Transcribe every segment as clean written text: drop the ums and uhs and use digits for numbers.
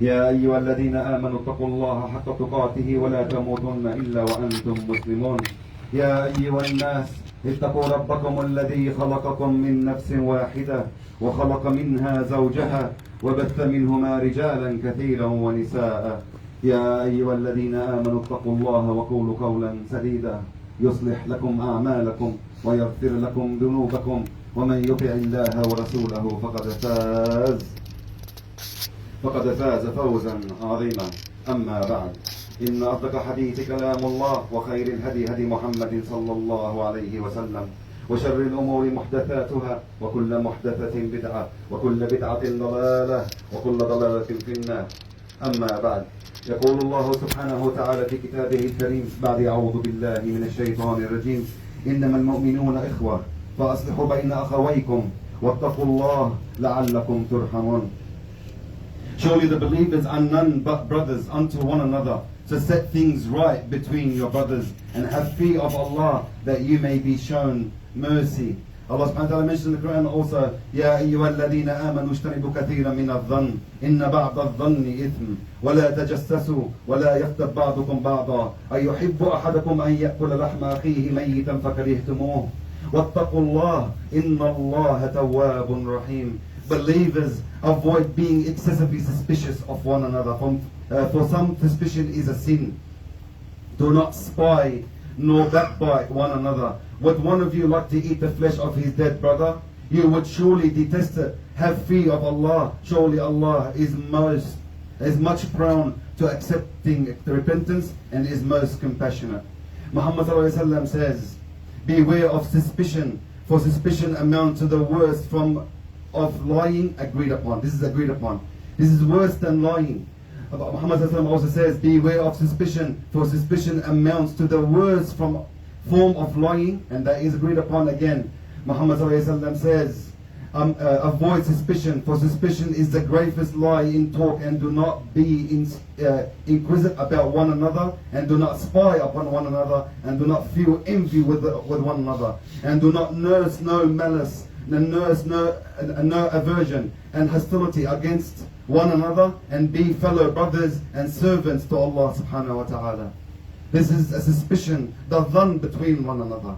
يا أيها الذين آمنوا اتقوا الله حق تقاته ولا تموتن إلا وأنتم مسلمون. يا أيها الناس اتقوا ربكم الذي خلقكم من نفس واحدة وخلق منها زوجها وبث منهما رجالا كثيرا ونساء. يا أيها الذين آمنوا اتقوا الله وقولوا قولا سديدا يصلح لكم أعمالكم ويغفر لكم ذنوبكم ومن يطع الله ورسوله فقد فاز فوزا عظيما. أما بعد، إن أصدق حديث كلام الله، وخير الهدي هدي محمد صلى الله عليه وسلم، وشر الأمور محدثاتها، وكل محدثة بدعة، وكل بدعة ضلالة، وكل ضلالة في النار. أما بعد، يقول الله سبحانه وتعالى في كتابه الكريم بعد أعوذ بالله من الشيطان الرجيم: إنما المؤمنون إخوة فأصلحوا بين أخويكم واتقوا الله لعلكم ترحمون. Surely the believers are none but brothers unto one another, to set things right between your brothers, and have fear of Allah that you may be shown mercy. Allah subhanahu wa ta'ala mentions in the Quran also, يَا أَيُّهَا الَّذِينَ آمَنُوا اجْتَنِبُوا كَثِيرًا مِنَ الظَّنِّ إِنَّ بَعْضَ الظَّنِّ إِثْمٌ وَلَا تَجَسَّسُوا وَلَا يَغْتَبْ بَعْضُكُمْ بَعْضًا أَيُحِبُّ أَحَدُكُمْ أَن يَأْكُلَ لَحْمَ أَخِيهِ مَيِّتًا فَكَرِهْتُمُوهُ وَاتَّقُوا اللَّهَ إِنَّ اللَّهَ تَوَّابٌ رَحِيمٌ. Believers, avoid being excessively suspicious of one another, for some suspicion is a sin. Do not spy nor backbite one another. Would one of you like to eat the flesh of his dead brother? You would surely detest it. Have fear of Allah. Surely Allah is much prone to accepting the repentance and is most compassionate. Muhammad ﷺ says, beware of suspicion, for suspicion amounts to the worst form of lying agreed upon. This is agreed upon. This is worse than lying. Muhammad ﷺ also says, beware of suspicion, for suspicion amounts to the worst form of lying, and that is agreed upon again. Muhammad ﷺ says, avoid suspicion, for suspicion is the gravest lie in talk, and do not be inquisitive about one another, and do not spy upon one another, and do not feel envy with one another, and do not nurse no malice, and nurse no aversion and hostility against one another, and be fellow brothers and servants to Allah subhanahu wa ta'ala. This is a suspicion, the dhann between one another.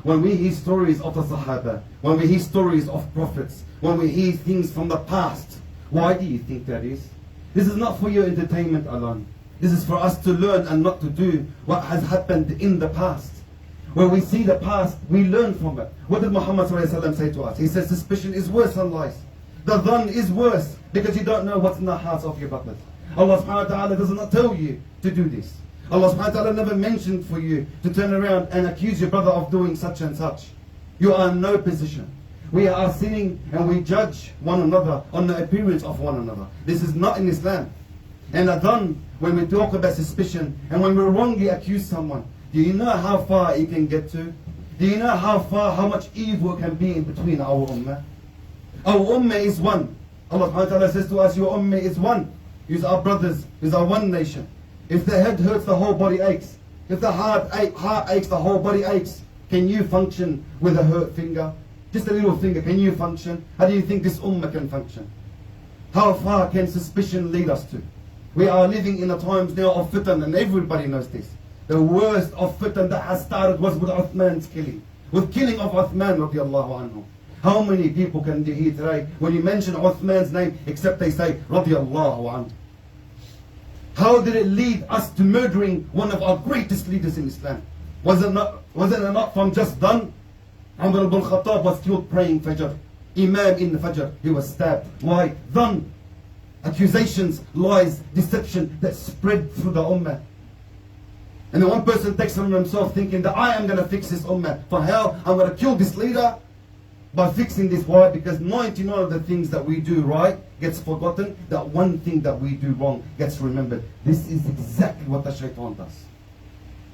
When we hear stories of the Sahaba, when we hear stories of prophets, when we hear things from the past, why do you think that is? This is not for your entertainment alone. This is for us to learn and not to do what has happened in the past. When we see the past, we learn from it. What did Muhammad ﷺ say to us? He says suspicion is worse than lies. The dhann is worse because you don't know what's in the hearts of your brothers. Allah subhanahu wa ta'ala does not tell you to do this. Allah subhanahu wa ta'ala never mentioned for you to turn around and accuse your brother of doing such and such. You are in no position. We are sinning and we judge one another on the appearance of one another. This is not in Islam. And a dhann, when we talk about suspicion and when we wrongly accuse someone, do you know how far it can get to? Do you know how much evil can be in between our ummah? Our ummah is one. Allah subhanahu wa ta'ala says to us, your ummah is one. Use our brothers, use our one nation. If the head hurts, the whole body aches. If the heart aches, the whole body aches. Can you function with a hurt finger? Just a little finger, can you function? How do you think this ummah can function? How far can suspicion lead us to? We are living in the times now of fitan, and everybody knows this. The worst of fitan that has started was with Uthman's killing. With killing of Uthman radiallahu anhu. How many people can you hear today when you mention Uthman's name except they say radiallahu anhu? How did it lead us to murdering one of our greatest leaders in Islam? Was it not from just dhann? Umar ibn Khattab was killed praying Fajr. Imam in the Fajr, he was stabbed. Why? Dhann. Accusations, lies, deception that spread through the ummah. And then one person takes on himself thinking that I am going to fix this ummah. For hell, I'm going to kill this leader by fixing this. Why? Because 99 of the things that we do right gets forgotten. That one thing that we do wrong gets remembered. This is exactly what the shaitan does.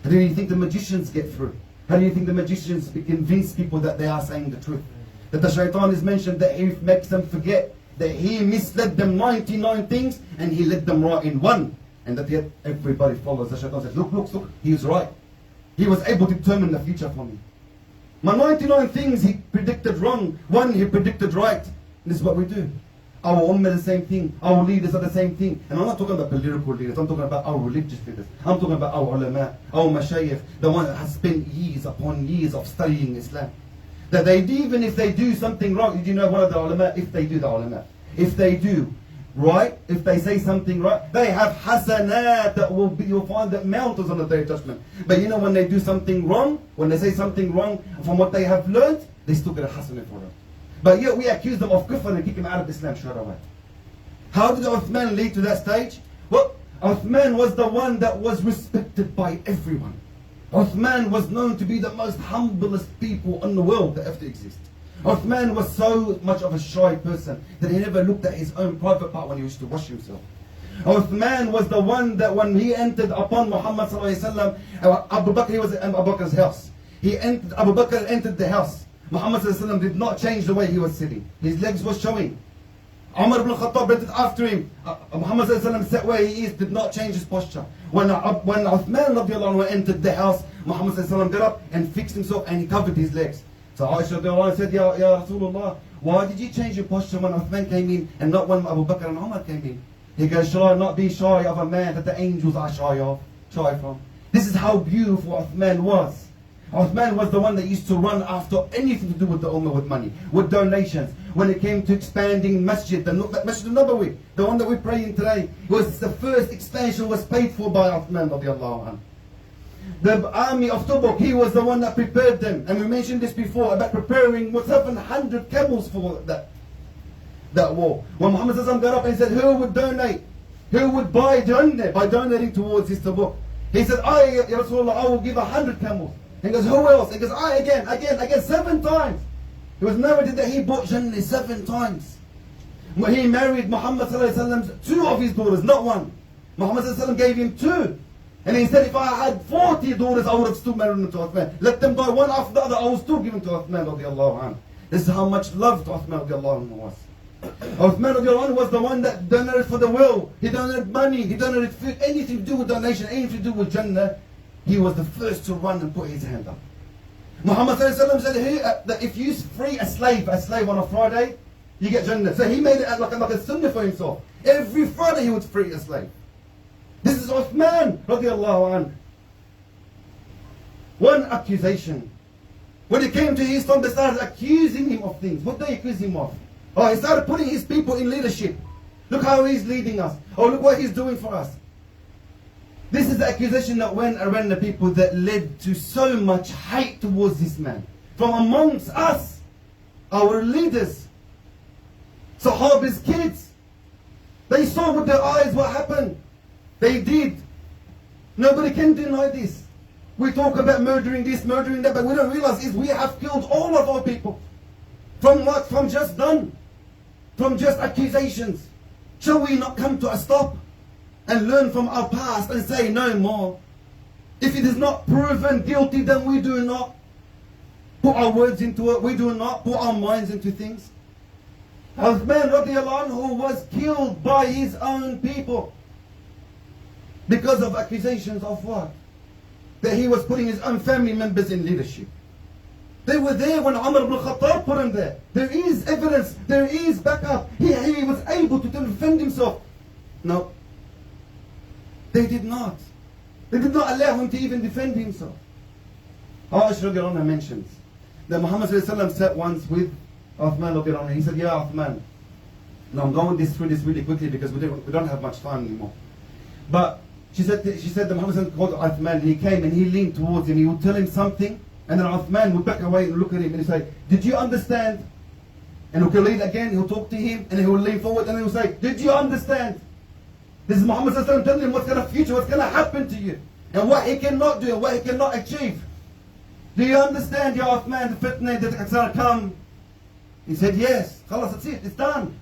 How do you think the magicians get through? How do you think the magicians convince people that they are saying the truth? That the shaitan is mentioned that he makes them forget that he misled them 99 things and he led them right in one. And that yet everybody follows. The shaitan says, look, he is right. He was able to determine the future for me. My 99 things he predicted wrong, one he predicted right. And this is what we do. Our ummah the same thing. Our leaders are the same thing. And I'm not talking about political leaders. I'm talking about our religious leaders. I'm talking about our ulama, our mashayikh, the one that has spent years upon years of studying Islam. That they, even if they do something wrong, you know what are the ulama? If they do, the ulama. If they do right, if they say something right, they have hasanat that will be, you'll find that mountains on the Day of Judgment. But you know when they do something wrong, when they say something wrong from what they have learned, they still get a hasanat for it. But yet we accuse them of kufr and kick them out of Islam straight away. How did Uthman lead to that stage? Well, Uthman was the one that was respected by everyone. Uthman was known to be the most humblest people in the world that ever exist. Uthman was so much of a shy person that he never looked at his own private part when he used to wash himself. Uthman was the one that when he entered upon Muhammad sallallahu alaihi wasallam, Abu Bakr, he was in Abu Bakr's house. Abu Bakr entered the house. Muhammad sallallahu alaihi wasallam did not change the way he was sitting. His legs were showing. Umar ibn Khattab entered after him. Muhammad sallallahu alaihi wasallam sat where he is, did not change his posture. When Uthman radiallahu anhu entered the house, Muhammad sallallahu alaihi wasallam got up and fixed himself and he covered his legs. So Aisha radiallahu anha said, Ya Rasulullah, why did you change your posture when Uthman came in and not when Abu Bakr and Umar came in? He goes, shall I not be shy of a man that the angels are shy from? This is how beautiful Uthman was. Uthman was the one that used to run after anything to do with the ummah, with money, with donations. When it came to expanding masjid, the Masjid al-Nabawi, the one that we're praying today, was the first expansion was paid for by Uthman radiallahu anhu. The army of Tabuk, he was the one that prepared them. And we mentioned this before about preparing 700 camels for that war. When Muhammad got up and said, who would donate? Who would buy Jannah by donating towards his Tabuk? He said, Ya Rasulullah, I will give 100 camels. He goes, who else? He goes, I again, 7 times. It was narrated that he bought Jannah 7 times. When he married Muhammad sallallahu alaihi wasallam, 2 of his daughters, not 1. Muhammad sallallahu alaihi wasallam gave him 2. And he said, if I had 40 daughters, I would have still married them to Uthman. Let them die one after the other, I will still give them to Uthman radiallahu anhu. This is how much love to Uthman radiallahu anhu was. Uthman radiallahu anhu was the one that donated for the will. He donated money, he donated food, anything to do with donation, anything to do with Jannah. He was the first to run and put his hand up. Muhammad said, that if you free a slave on a Friday, you get Jannah. So he made it like a sunnah for himself. Every Friday he would free a slave. This is Uthman radiallahu anhu. One accusation. When it came to his time, they started accusing him of things. What did they accuse him of? Oh, he started putting his people in leadership. Look how he's leading us. Oh, look what he's doing for us. This is the accusation that went around the people that led to so much hate towards this man. From amongst us, our leaders, Sahaba's kids, they saw with their eyes what happened. They did. Nobody can deny this. We talk about murdering this, murdering that, but we don't realize is we have killed all of our people. From what? From just done. From just accusations. Shall we not come to a stop and learn from our past and say no more? If it is not proven guilty, then we do not put our words into it. We do not put our minds into things. Uthman radiallahu anhu was killed by his own people. Because of accusations of what? That he was putting his own family members in leadership. They were there when Umar ibn Khattab put him there. There is evidence. There is backup. He was able to defend himself. No. They did not. They did not allow him to even defend himself. Aisha radiallahu anha mentions that Muhammad sat once with Uthman radiallahu anhu. He said, Ya Uthman. Now I'm going through this really quickly because we don't have much time anymore. But she said that Muhammad called Uthman and he came and he leaned towards him. He would tell him something and then Uthman would back away and look at him and he'd say, did you understand? And he'll lean again, he'll talk to him and he will lean forward and he'll say, did you understand? This is Muhammad telling him what's going to future, what's going to happen to you and what he cannot do and what he cannot achieve. Do you understand, Ya Uthman, the fitna that's going to come? He said, yes. Khalas, that's it, it's done.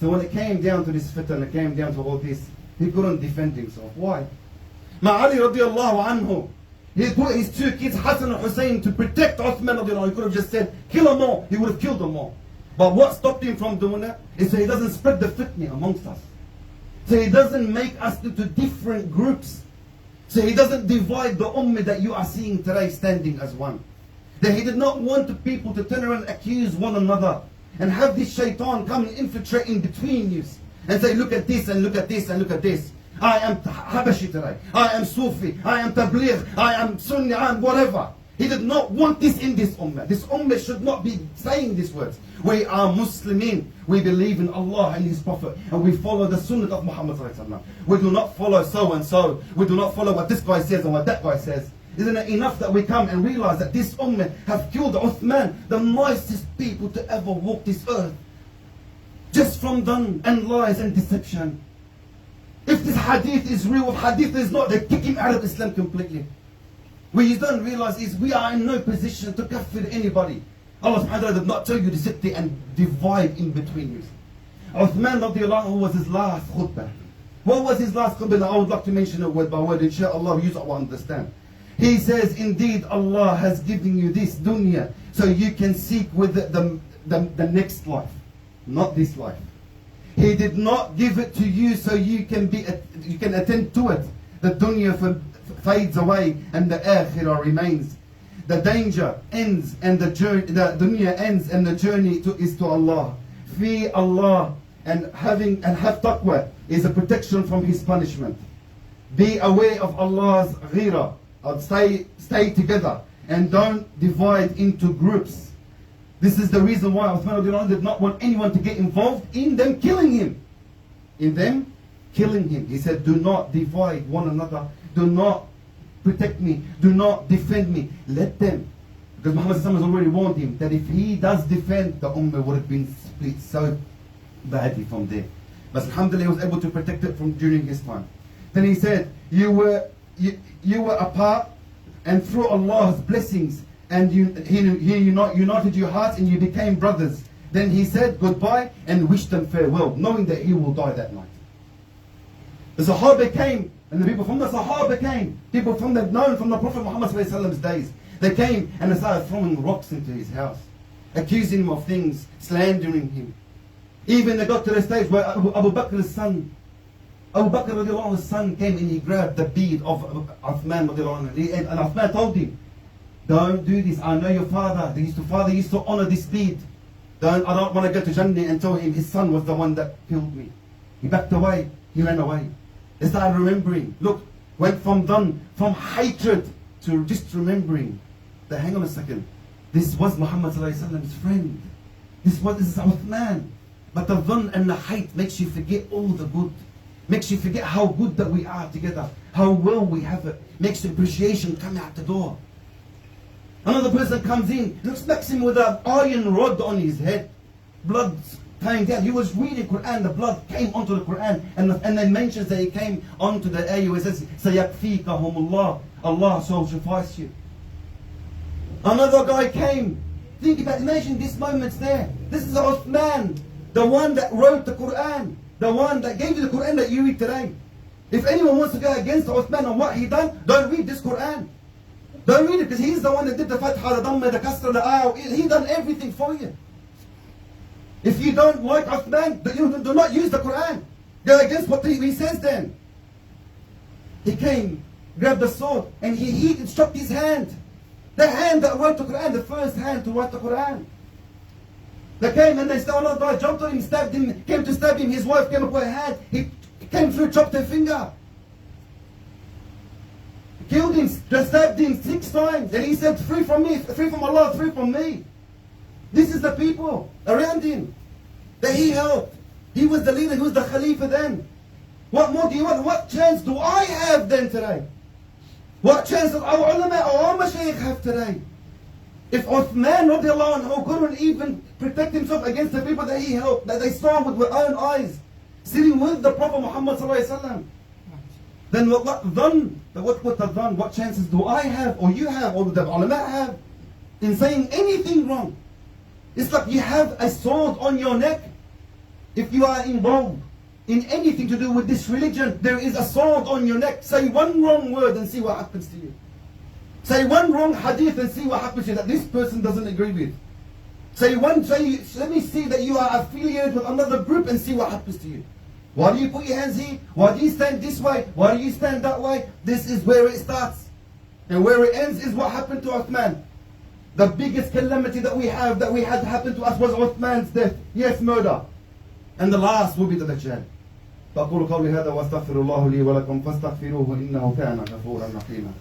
So when it came down to this fitna, it came down to all this, he couldn't defend himself. Why? Ali radiallahu anhu, he put his 2 kids, Hassan and Hussein, to protect Uthman radiallahu anhu. He could have just said, kill them all. He would have killed them all. But what stopped him from doing that is so he doesn't spread the fitna amongst us. So he doesn't make us into different groups. So he doesn't divide the ummah that you are seeing today standing as one. That he did not want the people to turn around and accuse one another and have this shaitan come and infiltrate in between you and say, look at this and look at this and look at this. I am Habashi today. I am Sufi. I am Tabligh. I am Sunni. I am whatever. He did not want this in this ummah. This ummah should not be saying these words. We are Muslimin. We believe in Allah and His Prophet. And we follow the sunnah of Muhammad sallallahu alaihi wasallam. We do not follow so and so. We do not follow what this guy says and what that guy says. Isn't it enough that we come and realize that this ummah have killed Uthman, the nicest people to ever walk this earth, just from done and lies and deception? If this hadith is real, if hadith is not, they kick him out of Islam completely. What you don't realize is we are in no position to kafir anybody. Allah subhanahu wa ta'ala did not tell you to sit there and divide in between you. Uthman radiallahu anhu was his last khutbah. What was his last khutbah? I would like to mention it word by word. Inshallah, you will understand. He says, indeed Allah has given you this dunya so you can seek with the next life, not this life. He did not give it to you so you can attend to it. The dunya fades away and the akhirah remains. The danger ends and the dunya ends and the journey is to Allah. Fear Allah and have taqwa is a protection from His punishment. Be aware of Allah's ghira. Stay together and don't divide into groups. This is the reason why Uthman did not want anyone to get involved in them killing him. He said, do not divide one another. Do not protect me. Do not defend me. Let them. Because Muhammad has already warned him that if he does defend, the ummah would have been split so badly from there. But alhamdulillah, he was able to protect it from during his time. Then he said, you were apart, and through Allah's blessings, and He united your hearts and you became brothers. Then he said goodbye and wished them farewell, knowing that he will die that night. The Sahaba came, and the people from the Sahaba came, people from the Prophet Muhammad's days. They came and they started throwing rocks into his house, accusing him of things, slandering him. Even they got to the stage where Abu Bakr's son, Abu Bakr radiallahu anhu's son came and he grabbed the beard of Uthman radiallahu anhu. And Uthman told him, don't do this. I know your father used to honor this deed. I don't want to go to Jannah and tell him his son was the one that killed me. He backed away. He ran away. They started remembering. Look, went from hatred to just remembering that, hang on a second, this was Muhammad ﷺ's friend. This is Uthman. But the dhann and the hate makes you forget all the good. Makes you forget how good that we are together. How well we have it. Makes the appreciation come out the door. Another person comes in, smacks him with an iron rod on his head. Blood came down. He was reading Quran. The blood came onto the Quran. And then mentions that he came onto the ayah where it says, Sayakfikahumullah. Allah shall suffice you. Another guy came. Think about, imagine this moment's there. This is Uthman, the one that wrote the Quran. The one that gave you the Quran that you read today. If anyone wants to go against Uthman and what he done, don't read this Quran. Don't read it, because he's the one that did the Fatha, the Dhamma, the Kasra, the Ayah. He done everything for you. If you don't like Uthman, do not use the Quran. Go against what he says then. He came, grabbed the sword, and he struck his hand. The hand that wrote the Quran, the first hand to write the Quran. They came and they said, another guy jumped on him, stabbed him, came to stab him. His wife came up with her hand. He came through, chopped her finger. Killed him, stabbed him 6 times. And he said, free from me, free from Allah, free from me. This is the people around him that he helped. He was the leader, he was the Khalifa then. What more do you want? What chance do I have then today? What chance does our ulama or our mashaykh have today? If Uthman radiallahu anhu couldn't even protect himself against the people that he helped, that they saw with their own eyes, sitting with the Prophet Muhammad sallallahu alaihi wasallam, then what chances do I have, or you have, or the ulama have, in saying anything wrong? It's like you have a sword on your neck. If you are involved in anything to do with this religion, there is a sword on your neck. Say one wrong word and see what happens to you. Say one wrong hadith and see what happens to you that this person doesn't agree with. Let me see that you are affiliated with another group and see what happens to you. Why do you put your hands here? Why do you stand this way? Why do you stand that way? This is where it starts. And where it ends is what happened to Uthman. The biggest calamity that we had happen to us was Uthman's death. Yes, murder. And the last will be the Dajjal. فأقول قولي هذا وأستغفر الله لي ولكم فاستغفروه إنه كان غفورا رحيما.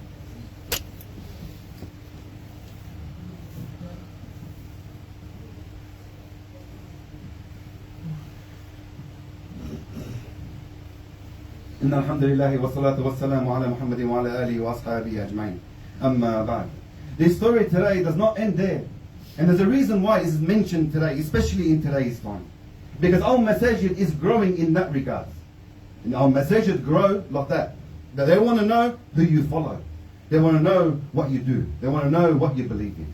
إن الحمد لله والصلاة والسلام على محمد وعلى آله وأصحابه أجمعين. أما بعد. This story today does not end there. And there's a reason why it's mentioned today, especially in today's time. Because our masajid is growing in that regard. And our masajid grow like that. That they want to know who you follow. They want to know what you do. They want to know what you believe in.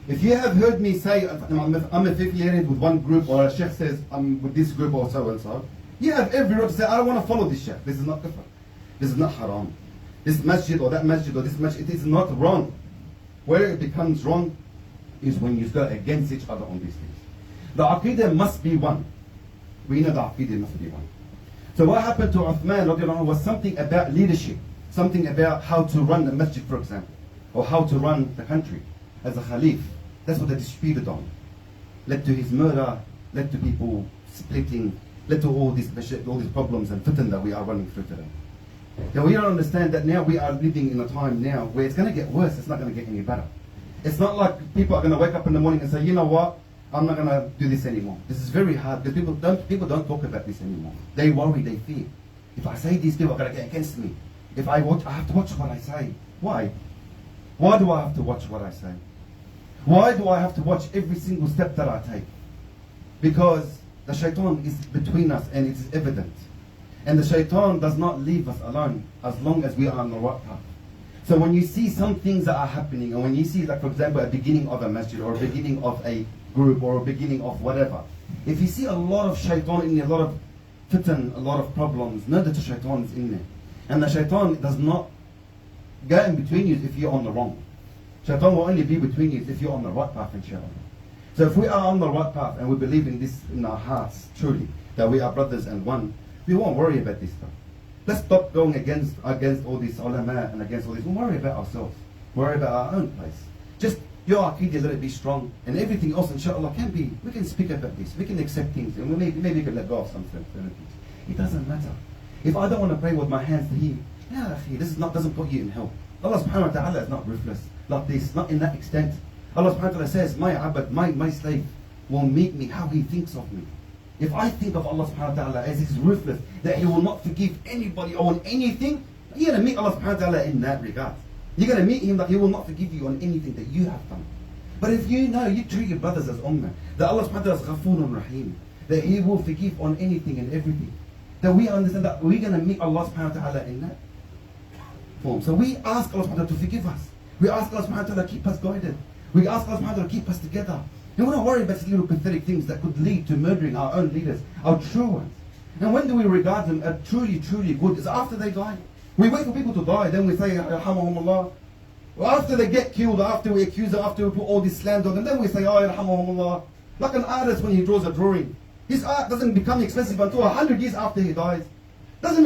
If you have heard me say, I'm affiliated with one group, or a sheikh says, I'm with this group or so and so, you have every right to say, I don't want to follow this sheikh. This is not kufr. This is not haram. This masjid or that masjid or this masjid, it is not wrong. Where it becomes wrong is when you go against each other on these things. The aqidah must be one. We know the aqidah must be one. So what happened to Uthman radiallahu anhu was something about leadership. Something about how to run the masjid, for example. Or how to run the country as a khalif. That's what they disputed on. Led to his murder, led to people splitting, led to all these problems and fitan that we are running through today. Now we don't understand that now we are living in a time now where it's going to get worse, it's not going to get any better. It's not like people are going to wake up in the morning and say, you know what, I'm not going to do this anymore. This is very hard because people don't talk about this anymore. They worry, they fear. If I say these people are going to get against me. If I watch, I have to watch what I say. Why? Why do I have to watch what I say? Why do I have to watch every single step that I take? Because the shaitan is between us and it is evident. And the shaitan does not leave us alone as long as we are on the right path. So when you see some things that are happening, and when you see, like for example, a beginning of a masjid, or a beginning of a group, or a beginning of whatever, if you see a lot of shaitan in there, a lot of fitan, a lot of problems, know that the shaitan is in there. And the shaitan does not go in between you if you're on the wrong. Shaitan will only be between you if you're on the right path, inshallah. So if we are on the right path and we believe in this in our hearts, truly, that we are brothers and one, we won't worry about this stuff. Let's stop going against all these ulama and against all this. We'll worry about ourselves. Worry about our own place. Just your aqidah, let it be strong. And everything else, inshallah, we can speak about this. We can accept things. And maybe we can let go of some certain things. It doesn't matter. If I don't want to pray with my hands to him, this doesn't put you in hell. Allah subhanahu wa ta'ala is not ruthless like this, not in that extent. Allah subhanahu wa ta'ala says, my abad, my slave will meet me how he thinks of me. If I think of Allah subhanahu wa ta'ala as he's ruthless, that he will not forgive anybody on anything, you're going to meet Allah subhanahu wa ta'ala in that regard. You're going to meet him that he will not forgive you on anything that you have done. But if you know, you treat your brothers as ummah, that Allah subhanahu wa ta'ala is Ghafoorun Rahim, that he will forgive on anything and everything, that we understand that we're going to meet Allah subhanahu wa ta'ala in that form. So we ask Allah subhanahu wa ta'ala to forgive us. We ask Allah subhanahu wa ta'ala to keep us guided. We ask Allah subhanahu wa ta'ala to keep us together. And we don't worry about these little pathetic things that could lead to murdering our own leaders, our true ones. And when do we regard them as truly, truly good? It's after they die. We wait for people to die, then we say, Yarhamahumullah. Well, after they get killed, after we accuse them, after we put all this slander on them, then we say, oh, Yarhamahumullah. Like an artist when he draws a drawing. His art doesn't become expensive until 100 years after he dies. Doesn't mean